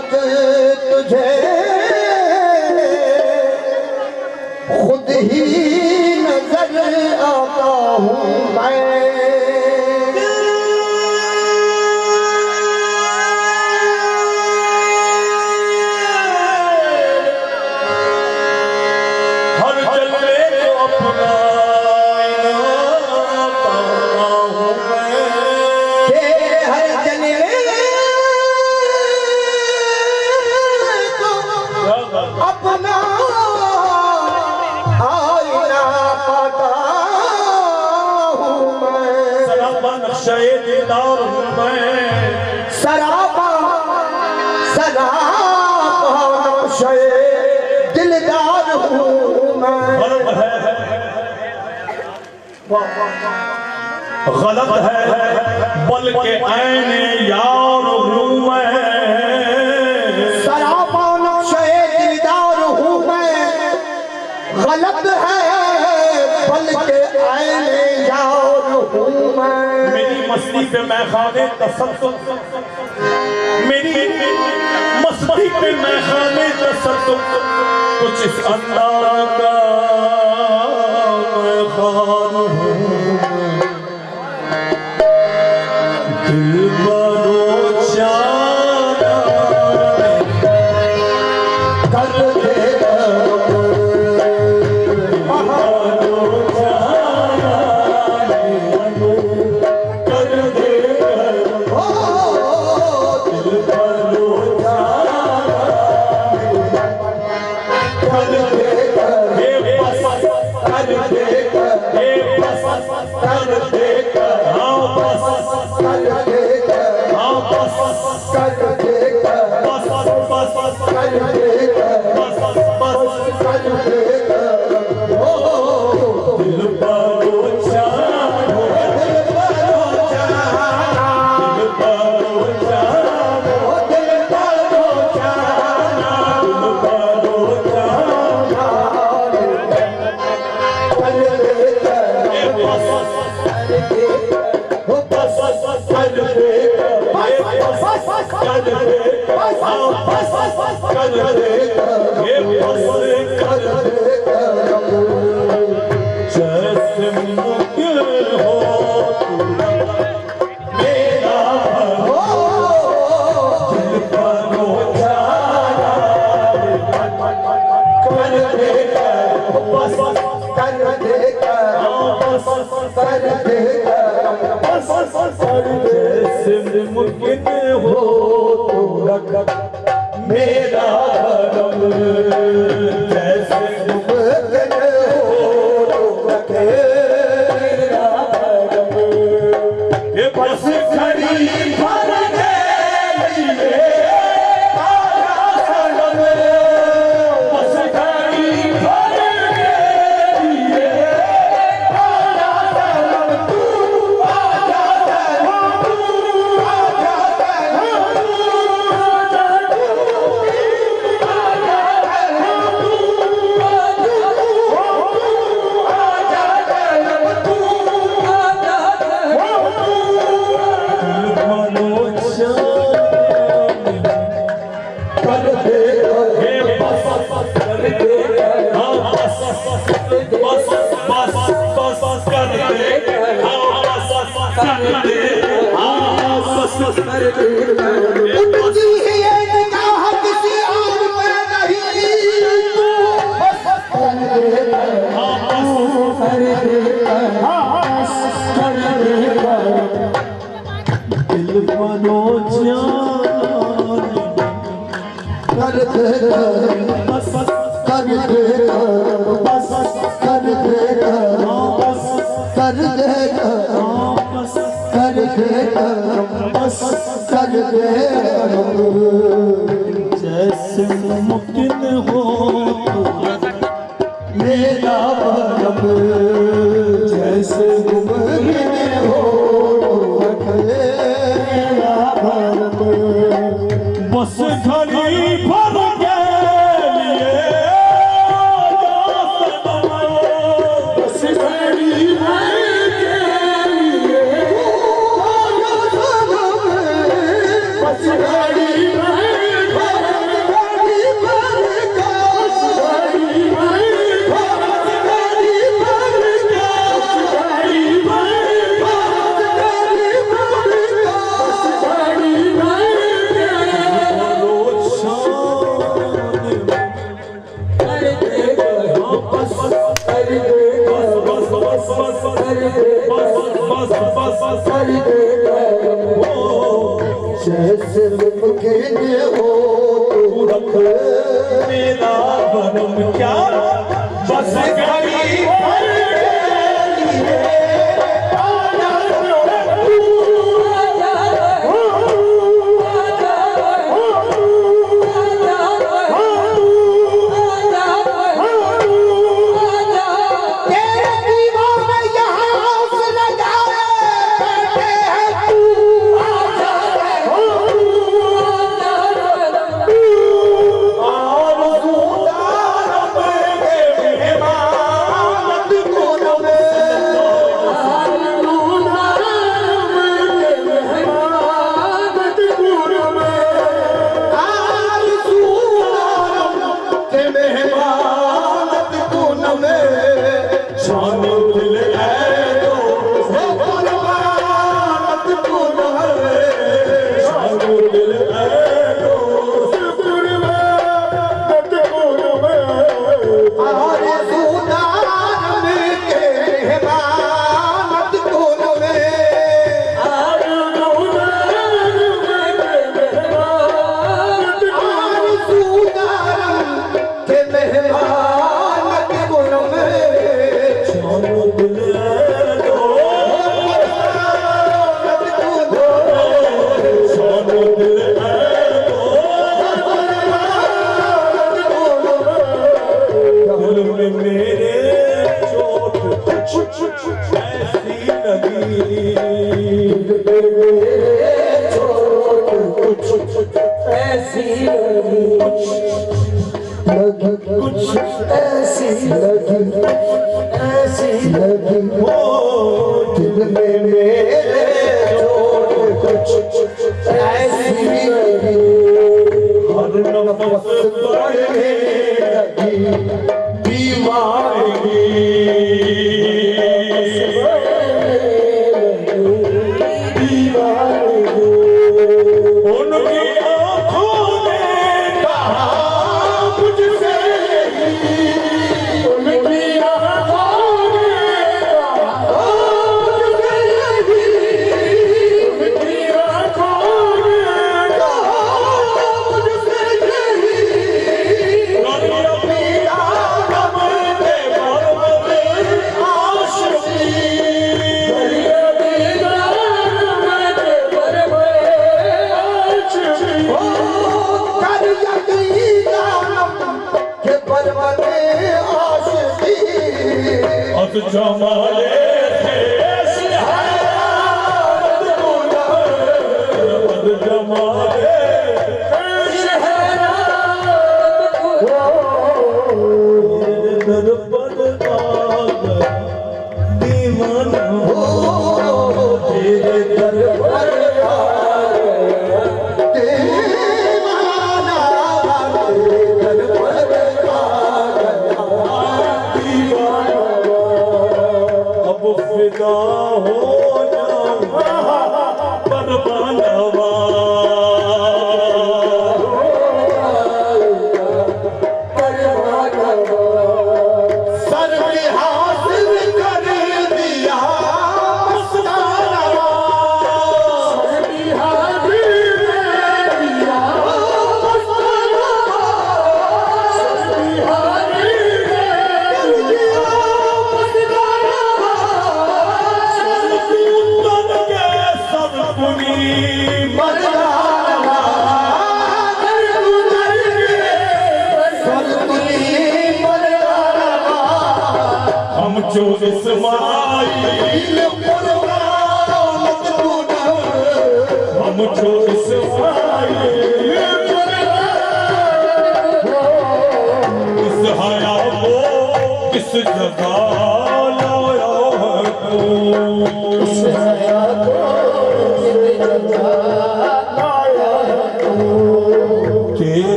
वक्त तुझे खुद ही नजर आता हूँ मैं। दिलदार हूँ मैं। गलत है बल्कि आईने यार हूँ मैं। सरापा नक्शे दिलदार हूँ मैं। गलत है बल्कि आईने यार हूँ मैं। मेरी मस्ती पे मैं खाने तसद्दुक़, मेरी मस्ती पे मैं खाने तसद्दुक़, कुछ इस अंदाज़ का मैं खान हूँ। दिल बनो चारा कर दे मुमकिन हो तो रख मेरा धर्म। जैसे मुमकिन हो तो रख मेरा धर्म। ये बस खड़ी भर गई आजा सनम। बस खड़ी भर गई आजा सनम। तू आजा सनम, तू आजा जैसे मुमकिन हो मेरा भरम। जैसे मुमकिन हो मेरा भरम। बस घड़ी भर के लिए बस घड़ी भर के लिए बस घड़ी भर हो तू रख मेरा बनम क्या बस घड़ी भर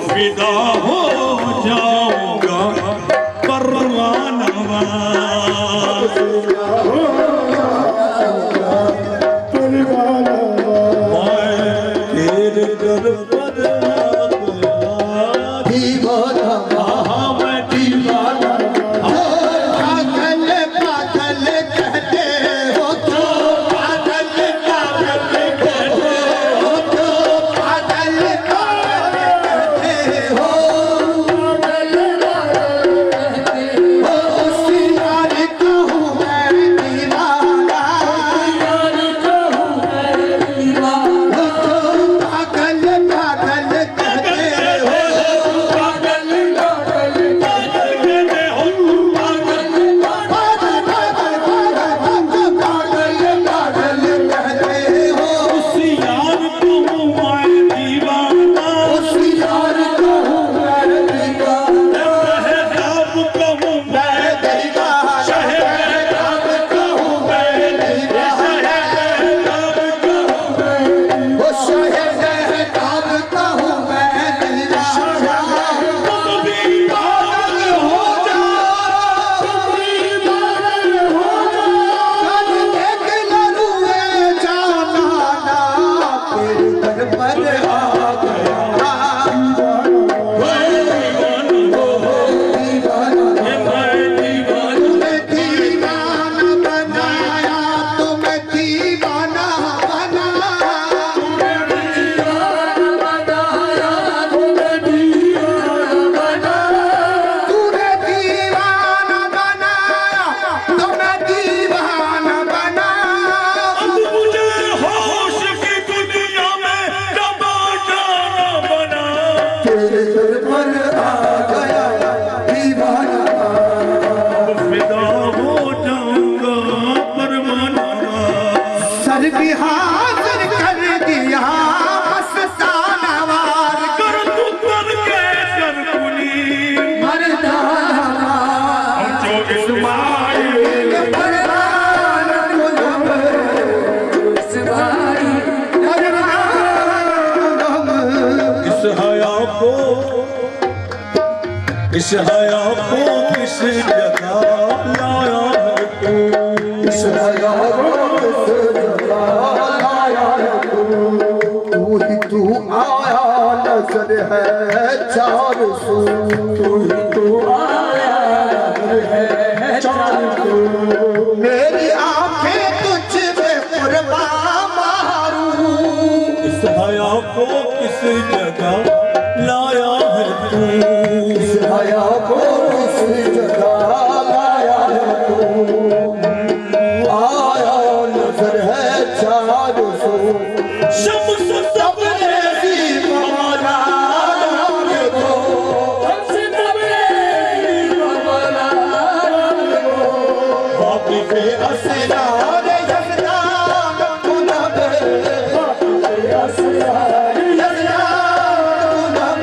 फिदा हो जाऊंगा परवाना तेरे दर पर दीवाना मैं दीवाना पागल पागल कहते हो तो पागल पागल कहते हो तो पागल पागल कहते हो उस यार का हूँ मैं दीवाना पागल पागल कहते हो हाजिर कर दिया मस्ताना वार कर तू कर के सरकुली मर्दाना जो इस्माइल मर्दाना इस हया को किस जगह लाया है तू इस हया को तू आया नजर है चार सू तू आया नजर है चार सू मेरी आंखें तुझ में कुर्बान मारू इस हया को किस जगह लाया है तू इस हया को किस जगह लाया है तू आया नजर है चार सू शम्स तबरेज़ी मौला को हमसे तबरेज़ी मौला को वाक़िफ़े असरार यज़दान कुलब वाक़िफ़े असरार यज़दान कुलब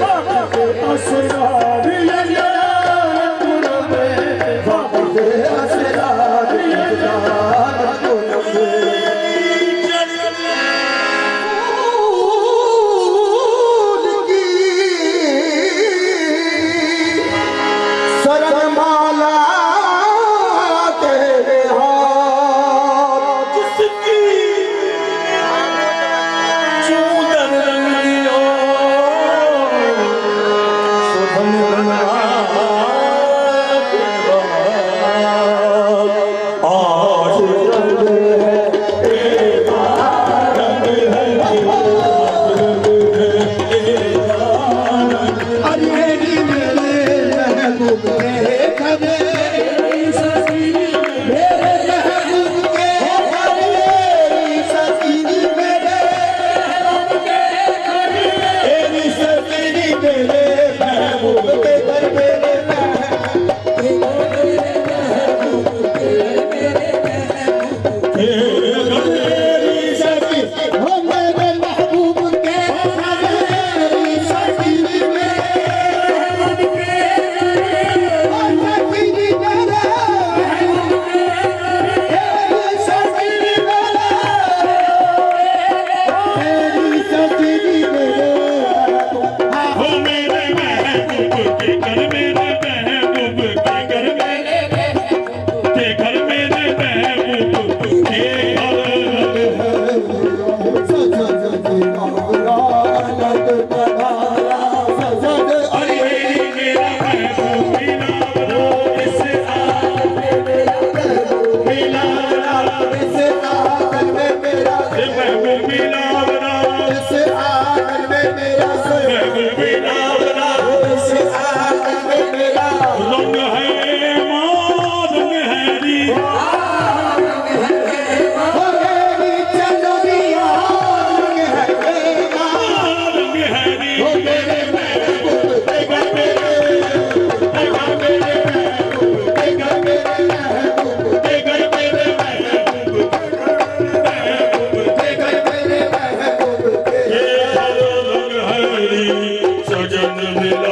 वाक़िफ़े असरार यज़दान कुलब वाक़िफ़े असरार यज़दान कुलब सरमाला तेरे हाथ जिसकी चूदर रंगियो सुधम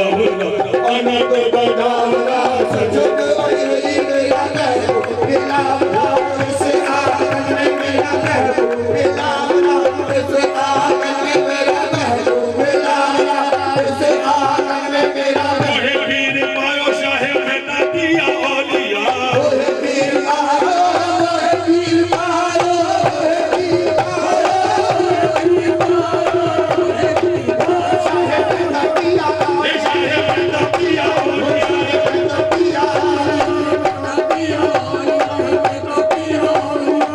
बनावना अनंत बनावना सजग आई मेरा महबूब मिलावना इस आंगन में मेरा महबूब मिलावना इस आंगन में मेरा महबूब मिलावना इस आंगन में मेरा ओहे पीर पायो शाहे मैंने दिया औलिया ओहे पीर पायो ओहे पीर पायो ओहे पीर पायो शाहे मैंने दिया शाहे मैंने दिया औलिया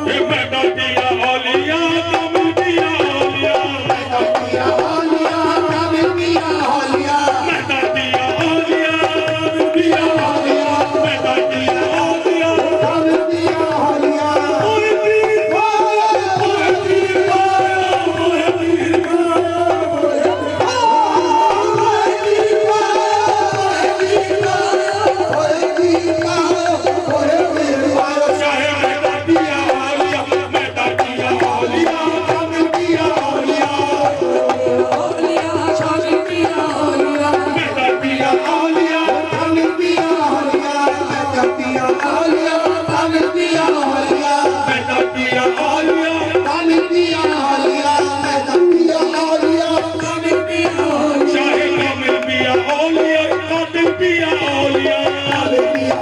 ये मैंने दिया औलिया तुम दिया औलिया मैंने दिया औलिया तुम दिया औलिया मैंने दिया औलिया मैंने दिया औलिया ओहे पीर पायो ओहे पीर पायो ओहे पीर शाहे मैंने दिया औलिया मैंने दिया औलिया तुम दिया औलिया मैंने दिया औलिया मैंने दिया औलिया शाहे कामिल पिया औलिया कातिल पिया औलिया कातिल पिया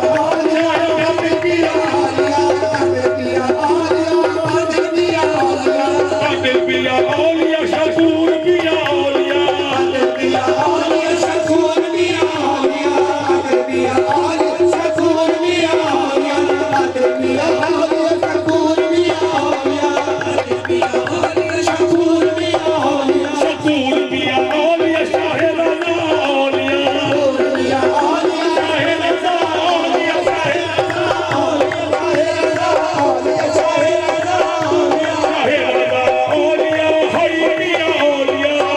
औलिया शकूर पिया औलिया शकूर पिया औलिया शाहे रज़ा औलिया शाहे रज़ा औलिया शाहे रज़ा औलिया हाय पिया औलिया हाय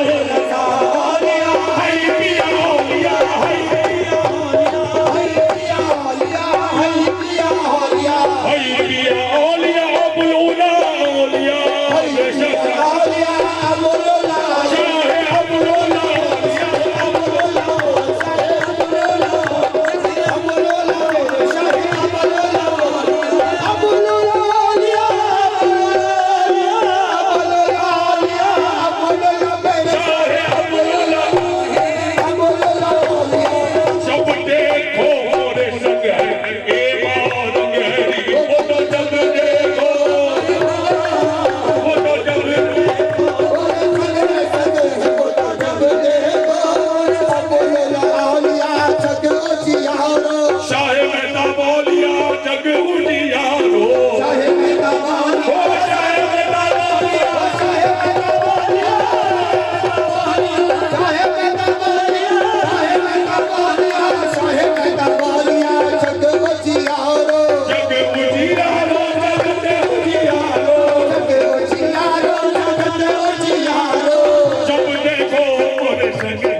पिया औलिया हाय पिया औलिया अबुल उला औलिया शाहे अबुल उला शाहे अबुल उला जब देखो मोरे संग है ए बार गहरी वो तो जब देखो वो तो जब शाहे मेहता बोलिया जग उजियारो ओ शाहे मेहता जग उजियारो जब देखो मोरे संग है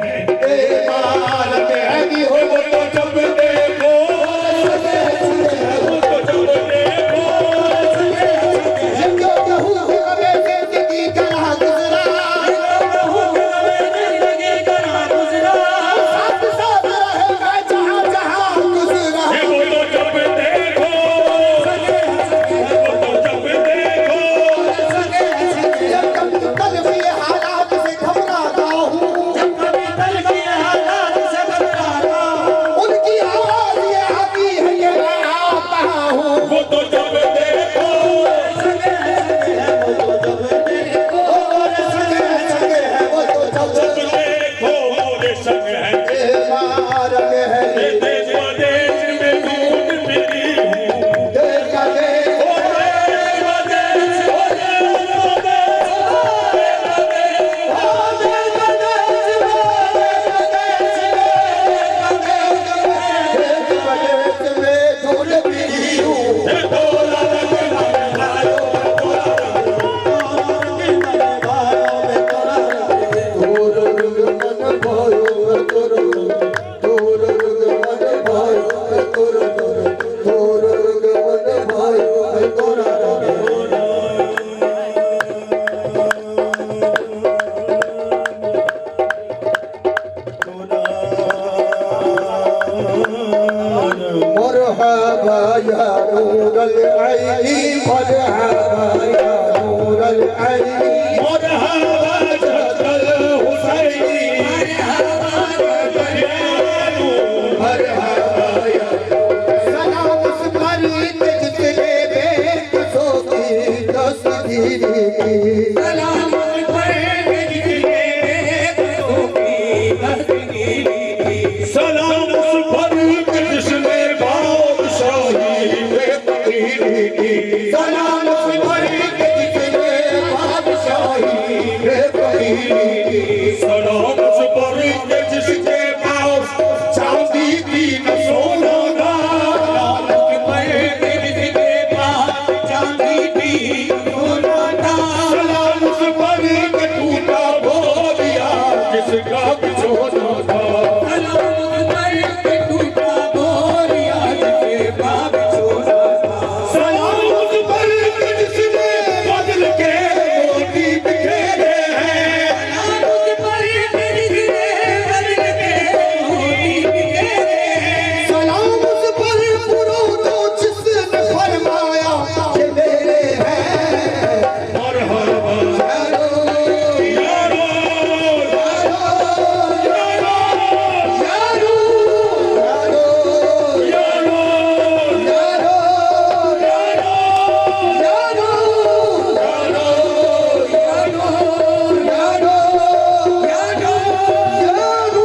वो तो जब देखो वो तो जब देखो ये वो तो जब देखो वो तो जब देखो वो तो जब देखो जब देखो मोरे संग है ये देश विदेश में दूध मिली हूँ तोर मरहबा या नूरल ऐनी मरहबा या नूरल ऐनी मरहबा जदल हुसैनी मरहबा या सलाम उस पर जिसने बेकसों की तस्वीर सलाम पर जिसने बेकसों की तस्वीर सलाम उस पर जिसने बादशाही में तकदीर की सलाम उस पर जिसने बादशाही में तकदीर सलाम उस पर जिसके पास चांदी की न सोना का पर जिसके पास चांदी की सोना था सलाम उस पर टूटा बोलिया जिसका बिछोना था सलाम पर टूटा बोरिया जिसके बाप छोड़ा था सलाम उस पर जिसने बदल के मोती बिखेरे हैं सलाम पर जिसने बदल के मोती बिखेरे सलाम उस पर पुरो तो जिसने फरमाया कि मेरे हैं मरहबा यारो यारो यारो यारो यारो यारो यारो यारो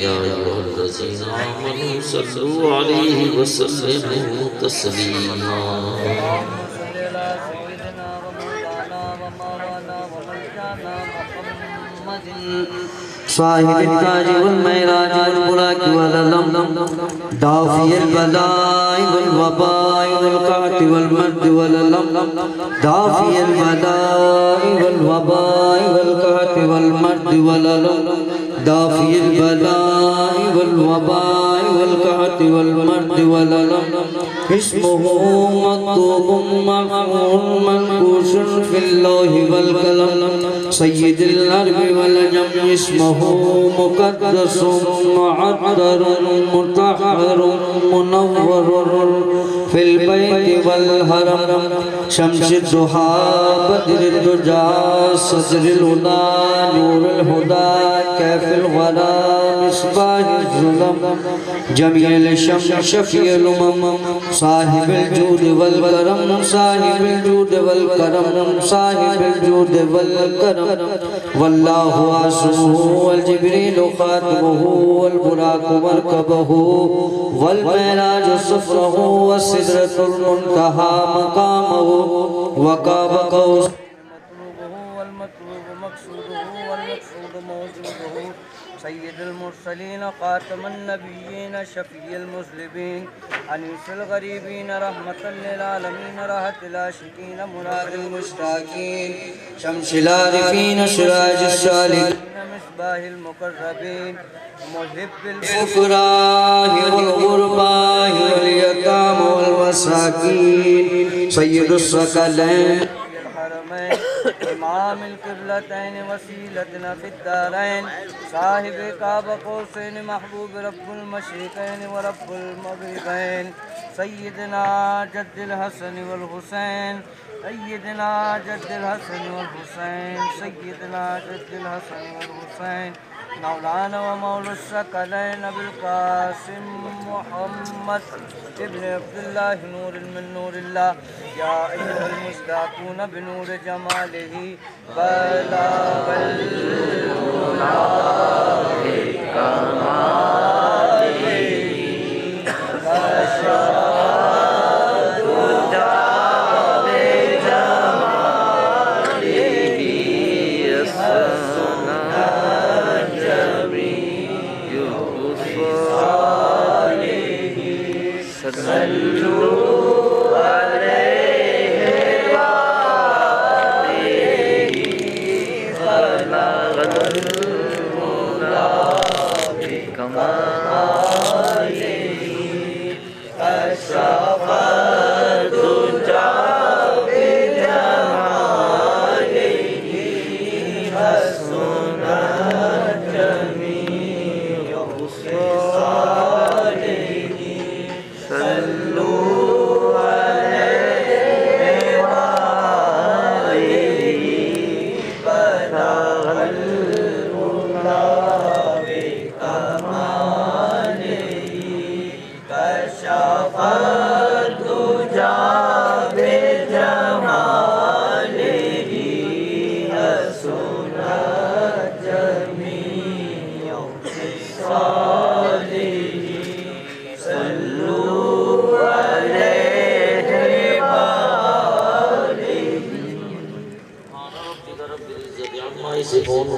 या अय्युहल्लज़ीना आमनू सल्लु अलैहि वसल्लिमू तस्लीमा। साहिब ताज वल महराज वल बुराक वल अलम दाफी अल बलाई वल वबाई वल कात वल मर्द वल अलम दाफी अल बलाई वल वबाई वल कात वल मर्द वल अलम दाफी अल बलाई वल वबाई वल कात वल मर्द वल अलम इस्मुहु मक्तूबुम मक़बूल मनकूशुन फिल लौहि वल कलम सय्यिदुल अरबि वल अजम इस्मुहु मुक़द्दसुम मुअत्तरुन मुतहहरुन मुनव्वरुन फिल बैति वल हरम शम्सुद दुहा बद्रुद दुजा सदरुल हुदा नूरुल हुदा कैफिल वरा मिसबाहुल ज़ुलम जमील शम शफीउल उमम साहिबुल जूद वल करम साहिबुल जूद वल करम साहिबुल जूद वल करम वल्लाहु आसमुहु वल जिब्रील खातमुहु वल बुराक मरकबहु वल महराज सफरहु वस सिदरतुल मुंतहा मकामहु वकाब कौस सय्यदुल मुरसलीन खातमुन नबिय्यीन शफीउल मुज़लिमीन अनीसुल गरीबीन रहमतल लिल आलमीन राहतुल आशिकीन मुरादुल मुश्ताकीन शम्सिल आरिफीन सिराजुस सालिकीन मिसबाहिल मुक़र्रबीन मुहिब्बिल फुकराहि वल गुरबाहि वल यताम वल मसाकीन सय्यदुस सकलैन इमाम क़िबलतैन वसीलतना फिद्दारैन साहिब काब कौसैन महबूब रब्बुल मशरिक़ैन व रब्बुल मग़रिबैन सय्यदना जद्दुल हसन वल हुसैन सय्यदना जद्दुल हसन वल हुसैन सय्यदना जद्दुल हसन वल हुसैन मौलाना व मौलुस सकलैन अबुल क़ासिम मुहम्मद इब्न अब्दुल्लाह नूरुल मिन नूरिल्लाह या अय्युहल मुस्ताक़ून बिनूर जमालिही बलागल मुनाफ़ि कमालिही कशादु जाबे जमालिही असना जमीयु सालिही सल्लु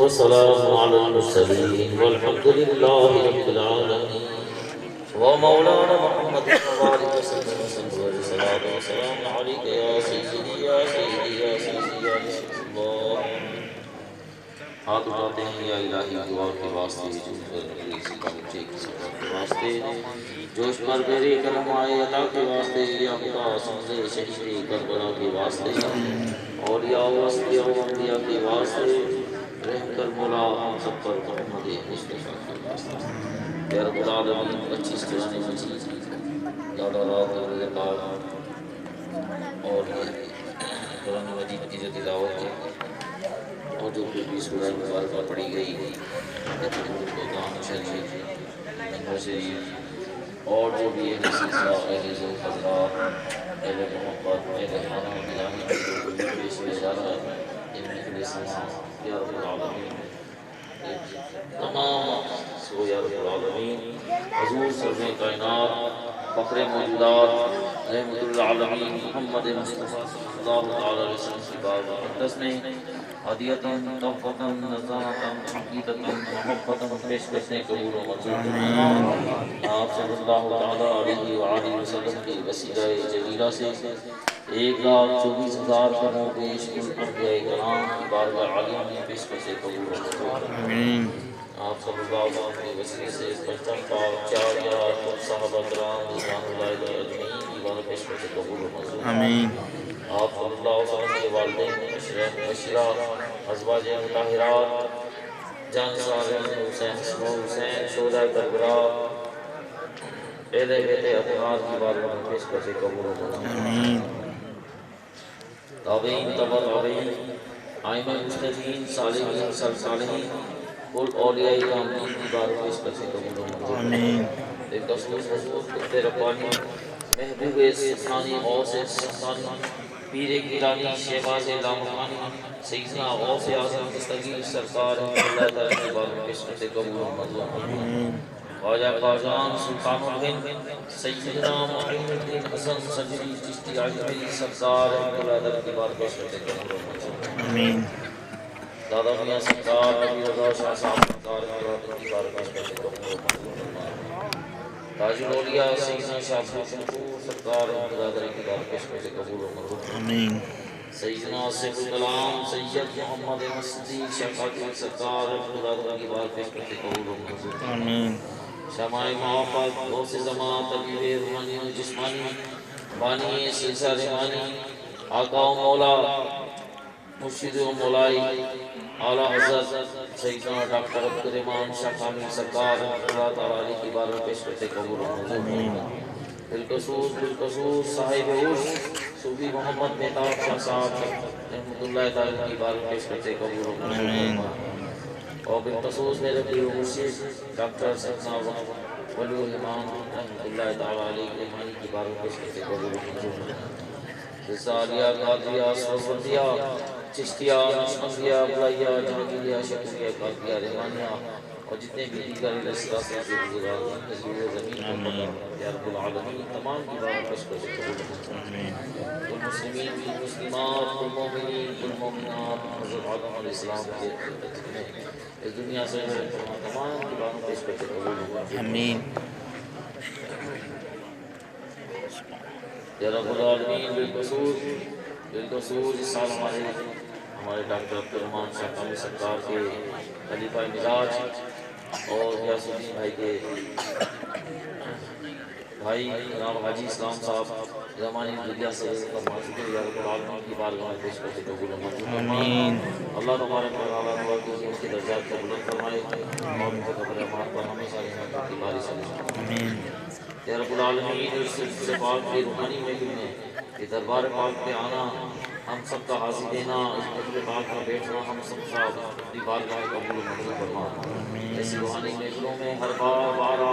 वस्सलामु अलल मुरसलीन वल्हम्दुलिल्लाहि रब्बिल आलमीन व मौलाना मुहम्मद सल्लल्लाहु अलैहि वसल्लम सलातो व सलाम अलैका या सय्यदी या सय्यदी या सय्यदी या रसूलल्लाह। हाथ उठाते हैं या इलाही दुआ के वास्ते जोश पर मेरे सिपाही के सफर के वास्ते जोश पर मेरे कलम आए अता के वास्ते या खुदा सुनते शहीद करबला के वास्ते और या वस्तिया अंबिया के वास्ते रहम कर मौला हम सब पर मोहम्मद मुस्तफा के वास्ते या रब्बुल आलमीन 25 कुरान मजीद यादा रात और पाक और कुरान मजीद की जो तिलावत है और जो भी सूरह मुबारक पढ़ी गई कुरान शरीफ शरीफ और जो भी है सिलसिला अहले ज़ुल्फ़ा अहले मोहब्बत अहले खाना इलाही जो पेश किया जा रहा है इनमें या रब्बुल आलमीन तमाम सो या रब्बुल हुजूर सर्वे कायनात फखरे मौजूदात रहमतुल आलमीन मोहम्मद मुस्तफ़ा सल्लल्लाहु अलैहि वसल्लम की बात मुक़द्दस में हदियतन तौफ़तन नज़ारतन हक़ीक़तन मोहब्बतन पेश करने कबूल व मंजूर आप सल्लल्लाहु अलैहि वसल्लम की वसीला जलीला से 1,24,000 करोड़ पेश अंबियाए कराम की बारगाह आलिया में पेश करने कबूल व मंजूर आप सल्लल्लाहु अलैहि वसल्लम के वसीले से 55 पाक 4,000 सहाबा किराम रिज़वानुल्लाहि अजमईन की बारगाह पेश करने कबूल व मंजूर आप सल्लल्लाहु अलैहि वसल्लम के वालिदैन मुबश्शिरा अज़वाज मुताहिरात जान सारे हुसैन शोहदा करबला पहले बेटे अतहार की बारगाह में पेश करके कबूल हो ताबईन तबा ताबईन आइमा मुस्तकीन सालिहीन सालिहीन कुल औलियाए कामिलीन की बारगाह पेश करके कबूल हो आमीन एक दस्तूर हुजूर कुत्ते रब्बानी महबूब सुल्तानी गौस सुल्तानी पीर गिलानी शहबाज लामकानी सैयदना गौस आज़म दस्तगीर सरकार अल्लाह ताला की बारगाह पेश करके कबूल हो आमीन ख्वाजा ख़ाजान सुल्तानुल हिंद सैयदना मुईनुद्दीन हसन सजरी चिश्ती अजमेरी सरकार अल्लाह ताला की बारगाह पेश करके कबूल हो आमीन दादा मियां सरकार नबी रज़ा शाह साहब सरकार की बारगाह पेश करके कबूल हो ताजुल औलिया सैयदना शाह शमशूर सरकार अल्लाह ताला की बारगाह पेश करके कबूल हो आमीन सैयदना सैयदुल कलाम सैयद मोहम्मद मस्दी शफ़ाअत सरकार अल्लाह ताला की बारगाह पेश करके कबूल हो आमीन शमाए मोहब्बत गौसे ज़मान तबीब रूहानी व जिस्मानी बानी सिलसिला रहमानी आका व मौला मुर्शिद व मौलाई आला हज़रत सैयदना डॉक्टर अब्दुल रहमान शाह कामिल सरकार अल्लाह ताला की बारगाह पेश करके कबूल हो आमीन बिलकसूस साहिब उर्स सूफी मोहम्मद मेहताब शाह साहब रहमतुल्लाह ताला की बारगाह पेश करके कबूल हो आमीन और बिलखसूस मेरे प्रिय मुर्शिद डॉक्टर सैयदना वलीउल इमाम रहमतुल्लाह ताला अलैहि रहमानी की बारगाह पेश करके कबूल हो रिसालिया कादिया सोफिया चिश्तिया नक्शबंदिया बुलाइया जहांगीरिया शकुरिया कादिया रहमानिया और जितने भी दीगर इलाका से गुज़ार ज़मीन पर या रब्बुल आलमीन तमाम की बारगाह पेश करके कबूल हो आमीन कुल मुस्लिमीन कुल मुस्लिमात कुल मोमिनीन कुल मोमिनात हज़रत आदम अलैहिस्सलाम के जितने इस दुनिया से तमाम की बारगाह पेश करके कबूल हो आमीन या रब्बुल आलमीन बिलखसूस इस साल हमारे डॉक्टर अब्दुल रहमान शाह कामिल सरकार के खलीफा मिजाज और गयासुद्दीन भाई के भाई जनाब हाजी इस्लाम साहब ज़मानी दुनिया से फरमाते हैं या रब्बुल आलमीन की बारगाह में पेश करके कबूल आमीन अल्लाह तबारक व तआला दुआ की उनके दर्जात को बुलंद फरमाए और उनके कब्र अमान पर हमेशा रहमत की बारिश आमीन या रब्बुल आलमीन से पाक की रूहानी महफिल में ये दरबार पाक पे आना हम सब का हाजिर देना इस महफिल पाक में बैठना हम सब का अपनी बारगाह कबूल मंजूर फरमा ऐसी रूहानी महफिलों में हर बार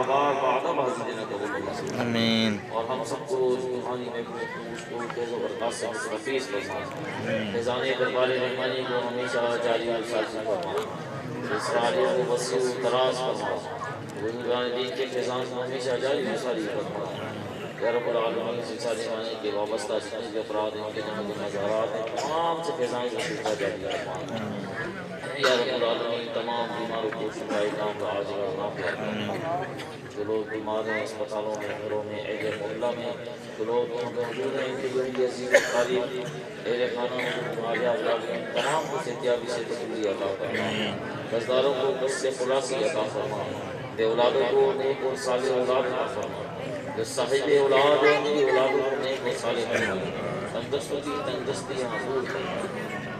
बार बादम हाजिर देना कबूल आमीन और हम सबको रूहानी महफिल को तेज़ व बरकत से मुस्तफ़ीज़ फरमा फैज़ान दरबार रहमानी को हमेशा जारी और साज़ी फरमा इसराइल को वसी तराज फरमा बुज़ुर्गान दीन के फैज़ान को हमेशा जारी और साज़ी फरमा या रब्बुल आलमीन सिलसिला रहमानी के वाबस्ता जितने भी अपराध हैं उनके जहाँ मज़ारात हैं तमाम से फैज़ान को शिफा जारी फरमा या रब्बुल आलमीन तमाम बीमारों को शिफाए ताम आजिल और नाफिया जो लोग बीमार हैं अस्पतालों में घरों में अहले मोहल्ला में जो लोग मौजूद हैं इनके लिए उनकी अजीज़ तारीफ अहले खाना आलिया तमाम को सेहतियाबी से तकलीफ अता फरमा कर्ज़दारों को बस से खुलासी अता फरमा बेऔलादों को नेक और सालिह औलाद अता फरमा जो साहिब औलाद है उनकी औलादों को नेक और सालिह फरमा तंदुरुस्ती की तंदुरुस्ती हासिल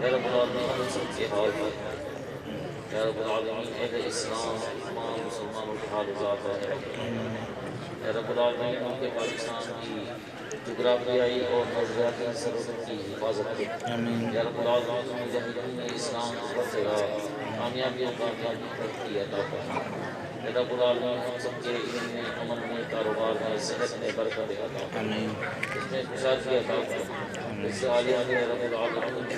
या रब्बुल आलमीन हम सबके हाल पर या रब्बुल आलमीन अहले इस्लाम तमाम मुसलमानों के हाल उजात है या रब्बुल आलमीन उनके पाकिस्तान की जोग्राफियाई और नज़रियाती ज़रूरत की हिफाजत कर या रब्बुल आलमीन मुजाहिदीन इस्लाम को फतह कामयाबी और कामयाबी तरक्की अता फरमा या रब्बुल आलमीन हम सबके इल्म में अमल में कारोबार में सेहत में बरकत अता फरमा इसमें खुशहाली अता फरमा इससे आलिया ने रब्बुल आलमीन की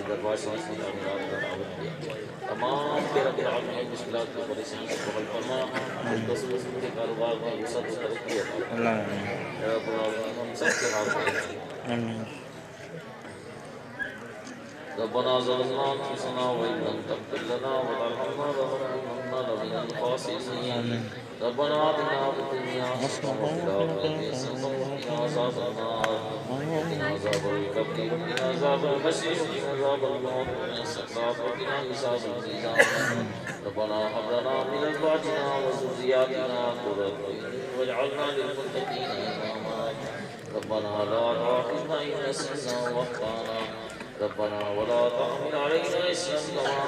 दरबार शरीफ में दावत किया तमाम के रब्बिल आलमीन मुश्किलात को परेशानी को हल फरमा दस के कारोबार में वसअत और तरक्की अता फरमा या रब्बुल आलमीन हम सब के हाथ में रब्बना ज़लमना अनफुसना व इन लम तग़फिर लना व तरहमना लनकुनन्ना मिनल ख़ासिरीन रब्बना आतिना फ़िद दुनिया हसनतन व फ़िल आखिरति हसनतन व क़िना अज़ाबन नार क़िना अज़ाबल क़ब्र व क़िना अज़ाबल हश्र व क़िना अज़ाबल मौत व मिन सक़ात व क़िना हिसाबल मीज़ान रब्बना हब लना मिन अज़वाजिना व ज़ुर्रिय्यातिना क़ुर्रता अ'युन वज'अलना लिल-मुत्तक़ीना इमामा रब्बना ला तु'आख़िज़ना इन नसीना व अख़्ताना रब्बना वला तहमिल अलैना इस्रा कमा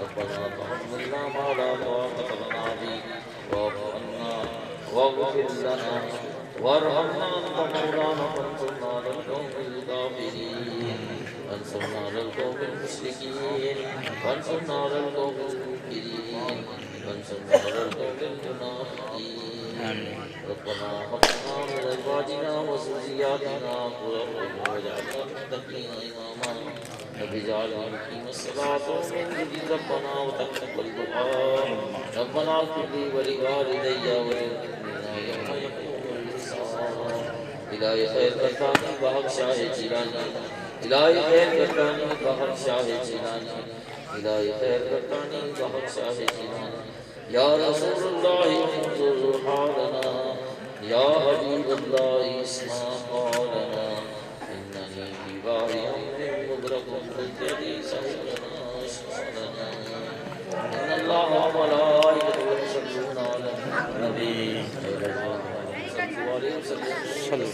रब्बना तहम्मिलना मा ला ताक़त लना बिही वाअफ़ु अन्ना वाग़फ़िर लना वरहमना अन्त मौलाना फंsurना अलल क़ौमिल काफ़िरीन फंsurना अलल क़ौमिल मुशरिकीन फंsurना अलल क़ौमिल मुनकिरीन फंsurना अलल क़ौमिल मुनाफ़िक़ीन रब्बना हब लना मिन अज़वाजिना व ज़ुर्रिय्यातिना क़ुर्रता अ'युन वज'अलना लिल-मुत्तक़ीना इमामा रब्ब इज'अलना मुक़ीम अस्सलाति व मिन ज़ुर्रिय्यति रब्बना व तक़ब्बल दुआ रब्बना इग़फिर ली व लिवालिदैया व लिल-मुमिनीना यौमा यक़ूमुल हिसाब इलाही खैर करतानी बहक शाह जिलानी इलाही खैर करतानी बहक शाह जिलानी इलाही खैर करतानी बहक शाह जिलानी या रसूलुल्लाह इंजुर हालना या हबीबुल्लाह इस्मा क़ौलना इन्ननी फी वाहियम मुबरकुम बिल-जदी सल्लना अशफालना इन्नल्लाह व मलाइकतहु युसल्लूना अलन नबी सल्लल्लाहु अलैहि वसल्लम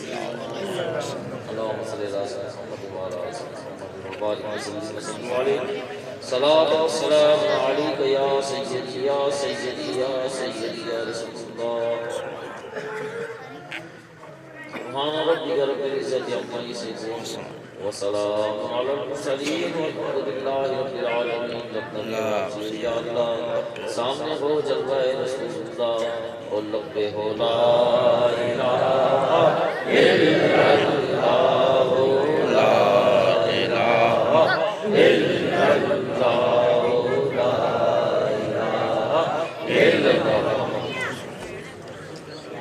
अल्लाहुम्मा सल्लि अला मुहम्मद व अला आलि मुहम्मद व बारिक वसल्लम अलैहि सलातो व सलाम अलैका या सय्यदी या सय्यदी या सय्यदी या रसूलल्लाह सुब्हान रब्बिका रब्बिल इज़्ज़ति अम्मा यसिफून व सलामुन अलल मुरसलीन वल्हम्दुलिल्लाहि रब्बिल आलमीन लब्बैक या अल्लाह सामने हो जलवा रसूलुल्लाह और लब्बे हो ला इलाहा इल्लल्लाह ला इलाहा इल्लल्लाह ला इलाहा इल्लल्लाह